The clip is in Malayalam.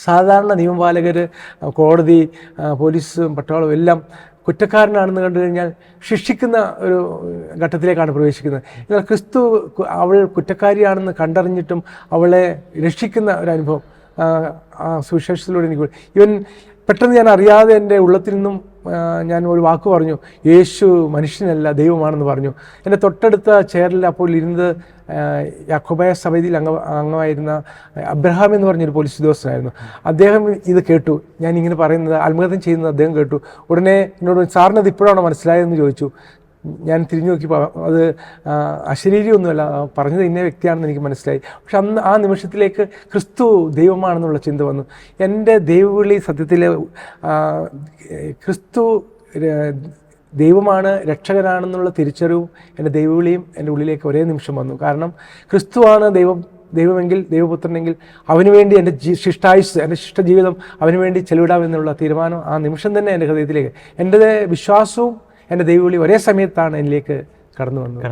സാധാരണ നിയമപാലകർ, കോടതി, പോലീസും പട്ടാളവും എല്ലാം കുറ്റക്കാരനാണെന്ന് കണ്ടു കഴിഞ്ഞാൽ ശിക്ഷിക്കുന്ന ഒരു ഘട്ടത്തിലേക്കാണ് പ്രവേശിക്കുന്നത്. എന്നാൽ ക്രിസ്തു അവൾ കുറ്റക്കാരിയാണെന്ന് കണ്ടറിഞ്ഞിട്ടും അവളെ രക്ഷിക്കുന്ന ഒരു അനുഭവം സുവിശേഷത്തിലൂടെ എനിക്ക് ഇവൻ പെട്ടെന്ന് ഞാൻ അറിയാതെ എൻ്റെ ഉള്ളത്തിൽ നിന്നും ഞാൻ ഒരു വാക്ക് പറഞ്ഞു, യേശു മനുഷ്യനല്ല ദൈവമാണെന്ന് പറഞ്ഞു. എൻ്റെ തൊട്ടടുത്ത ചെയറിൽ അപ്പോൾ ഇരുന്നത് യാക്കോബായ സഭയിൽ അംഗമായിരുന്ന അബ്രഹാം എന്ന് പറഞ്ഞൊരു പോലീസ് ഉദ്യോഗസ്ഥനായിരുന്നു. അദ്ദേഹം ഇത് കേട്ടു, ഞാൻ ഇങ്ങനെ പറയുന്നത് ആത്മഹത്യം ചെയ്യുന്നത് അദ്ദേഹം കേട്ടു. ഉടനെ എന്നോട് സാറിനത് ഇപ്പോഴാണോ മനസ്സിലായതെന്ന് ചോദിച്ചു. ഞാൻ തിരിഞ്ഞു നോക്കിയപ്പോൾ അത് അശരീരിയൊന്നുമല്ല, പറഞ്ഞത് ഇന്ന വ്യക്തിയാണെന്ന് എനിക്ക് മനസ്സിലായി. പക്ഷെ അന്ന് ആ നിമിഷത്തിലേക്ക് ക്രിസ്തു ദൈവമാണെന്നുള്ള ചിന്ത വന്നു. എൻ്റെ ദൈവവിളി സത്യത്തിൽ ക്രിസ്തു ദൈവമാണ്, രക്ഷകനാണെന്നുള്ള തിരിച്ചറിവും എൻ്റെ ദൈവവിളിയും എൻ്റെ ഉള്ളിലേക്ക് ഒരേ നിമിഷം വന്നു. കാരണം ക്രിസ്തുവാണ് ദൈവമെങ്കിൽ, ദൈവപുത്രനെങ്കിൽ അവന് വേണ്ടി എൻ്റെ ശിഷ്ടായുസ്, എൻ്റെ ശിഷ്ടജീവിതം അവന് വേണ്ടി ചെലവിടാമെന്നുള്ള തീരുമാനം ആ നിമിഷം തന്നെ എൻ്റെ ഹൃദയത്തിലേക്ക്, എൻ്റെ വിശ്വാസവും എൻ്റെ ദൈവവിളി ഒരേ സമയത്താണ് എന്നിലേക്ക് കടന്നു വന്നത്.